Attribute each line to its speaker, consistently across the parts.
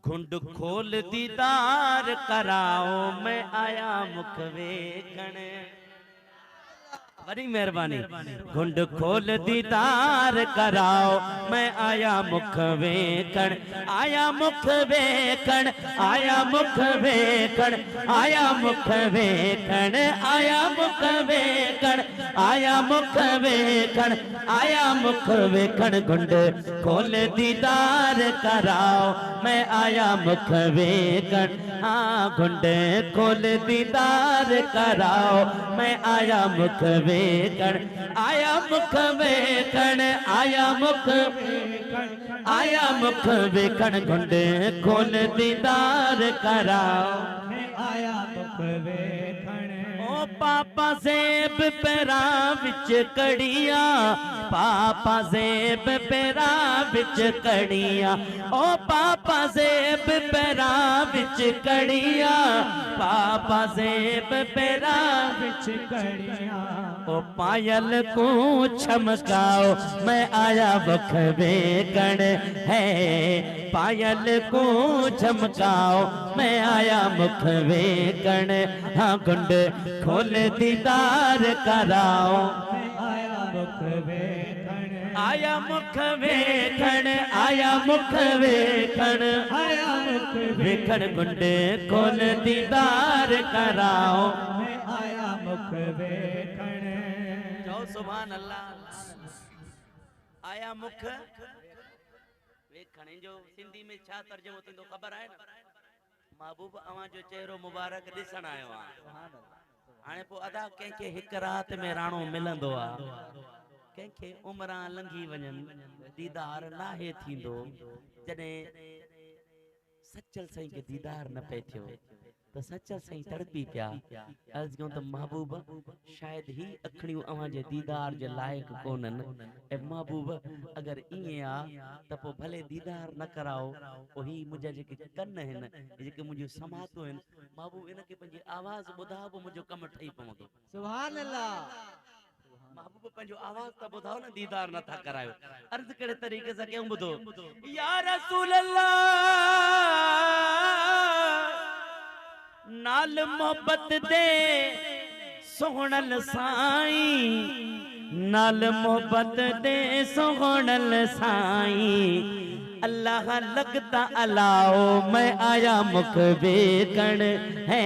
Speaker 1: घुंड खोल दीदार कराओ, मैं आया मुख वेखण। बड़ी मेहरबानी। घुंड खोल दीदार कराओ, मैं आया मुख वेखण। आया मुख वेखण, आया मुख वेखण, आया मुख वेखण, आया मुख वेखण, आया मुख वेखण, आया मुख वेखण। घुंड खोल दीदार कराओ, मैं आया मुख वेखण। हाँ, घुंड खोल दीदार कराओ, मैं आया मुख वेखण। आया मुख वेखण, आया मुख वेखण, आया मुख वेखण। घुंड खोल दीदार कराओ, मैं आया मुख वेखण। ओ पापा ज़ेब पैरा विच कड़िया, पापा ज़ेब पैरा विच कड़िया। ओ पापा ज़ेब पैरा विच कड़िया, पापा ज़ेब पैरा विच कड़िया। ओ पायल को चमकाओ, मैं आया मुख वेखण। है पायल को चमकाओ, मैं आया मुख वेखण। हाँ, घुंड खोल दीदार कराओ, मैं आया मुख वेखण। आया मुख वेखण, आया मुख वेखण, आया मुख वेखण। घुंड खोल दीदार कराओ, मैं आया मुख वेखण। जाओ सुभान अल्लाह। आया मुख वेखण जो सिंधी में छा तर्जुमो थींदो ख़बर आहे न? महबूब अवां जो चेहरो मुबारक ॾिसण आयो आहियां। हाणे पोइ अदा कंहिंखे हिकु रात में राणो मिलंदो आहे, कंहिंखे उमिरां लंघी वञनि, दीदार नाहे थींदो। जॾहिं सचल साईं के दीदार न पे थियो तो सचल साईं तड़पी पिया। अर्ज़ कयूं त महबूब शायद ही अखड़ियूं अवां जे दीदार जे लायक कोनन। ए महबूब अगर इए आ त पो भले दीदार न कराओ, ओ ही मुझे जेके कन हन, जेके मुझे समातो हन, महबूब इनके पंहिंजी आवाज़ ॿुधाओ बि मुंहिंजो कमु ठही पवंदो।
Speaker 2: सुभान अल्लाह।
Speaker 1: महबूब पंहिंजो आवाज़ त ॿुधाओ न, दीदार नथा करायो। अर्ज़ कहिड़े तरीक़े सां कयूं, ॿुधो। या रसूल अल्लाह, नाल मोहब्बत दे सोहणल साईं, नाल मोहब्बत दे सोहणल साईं। अल्लाह लगता अलाओ, मैं आया मुख वेखण। है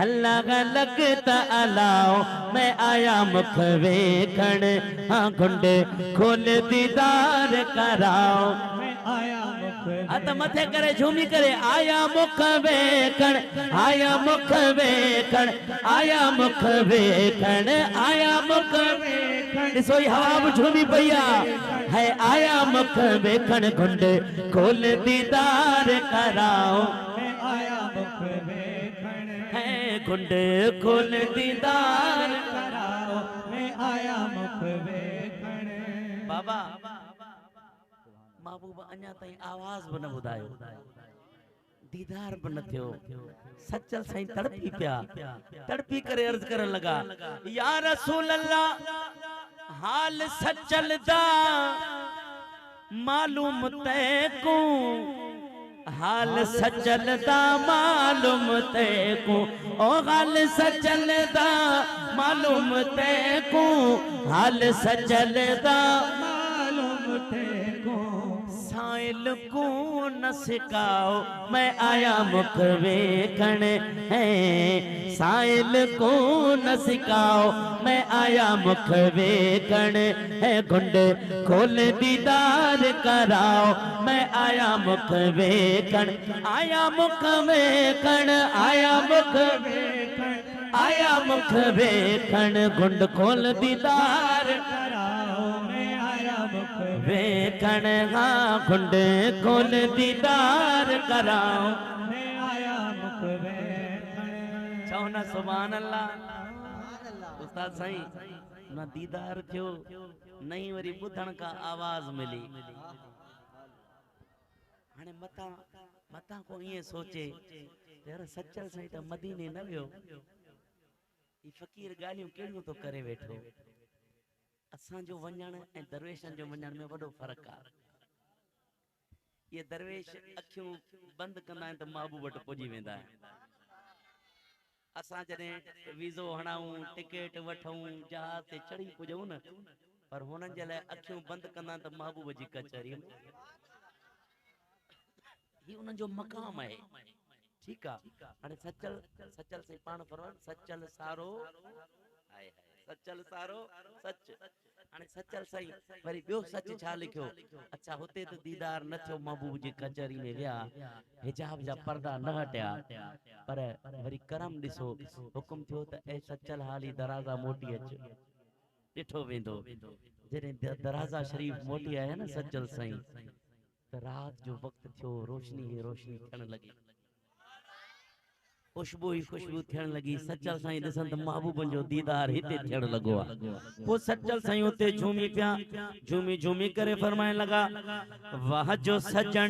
Speaker 1: अल्लाह लगता अलाओ, मैं आया मुख वेखण। हाँ, घुंड खोल दीदार कराओ, मैं आया मुख। हथ मथे करे झूमी करे, आया मुख वेखण, आया मुख वेखण, आया मुख वेखण, आया मुख वेखण। ॾिसो ही हवा बि झूमी पई है। आया मुख वेखण। घुंड खोल दीदार कराओ, मैं आया मुख वेखण। है घुंड खोल दीदार कराओ, मैं आया मुख वेखण। बाबा महबूब अञा ताईं आवाज़ बि न ॿुधायो, दीदार बि न थियो। सचल साईं तड़पी पिया, तड़पी करे अर्ज़ करण लगा, या रसूल अल्लाह, हाल सचल दा मालूम तैको, हाल सचल दा मालूम तैको। ओ हाल सचल दा मालूम तैको, हाल सचल दा मालूम तैको। साइल को न सिकाओ, मैं आया मुख वेखण। है साइल को न सिकाओ, मैं आया मुख वेखण। है घुंड खोल दीदार कराओ, मैं आया मुख वेखण। आया मुख वेखण, आया मुख वेखण, आया मुख वेखण। घुंड खोल दीदार कराओ, मैं आया मुख वेखण। हाँ, घुंड खोल दीदार कराओ, मैं आया मुख वेखण। चओ न सुभान अल्लाह। उस्ताद साईं न दीदार थियो, नहीं वरी ॿुधण का आवाज़ मिली। हाणे मता मता को ये सोचे यार सचल साईं त मदीने न वियो, ई फ़कीर ॻाल्हियूं कहिड़ियूं तो करे वेठो। असां जो वञण ऐं दरवेशनि जो वञण में वॾो फ़र्क़ु आहे। ये दरवेश अखियूं बंद कंदा आहिनि त महबूब वटि पुॼी वेंदा आहिनि। असां जॾहिं वीज़ो हणाऊं टिकट वठूं जहाज ते चढ़ी पुॼूं न पर हुननि जे लाइ अखियूं बंदि कंदा आहिनि त महबूब जी कचहरी में ही उन्हनि जो मक़ाम आहे। ठीक है हाणे सचल सचल से पाण फरमान सचल सारो हाय सचल सारो सच हाणे सचल सही वरी बियो सच छा लिखियो अच्छा हुते तो दीदार न थियो महबूब जी कचहरी में विया हिजाब जा पर्दा न हटिया पर वरी करम ॾिसो हुकुम थियो त ए सचल हाली दराजा मोटी अच ॾिठो वेंदो जॾहिं दराजा शरीफ मोटी आया न सचल साईं त रात जो वक्त थियो रोशनी ही रोशनी थियण लगी खुशबू ही खुशबू थियण लगी सचल साईं ॾिसन त महबूबन जो दीदार हिते थियण लॻो आहे पोइ सचल साईं हुते झूमी पिया झूमी झूमी करे फरमाइण लगा वाह जो सजन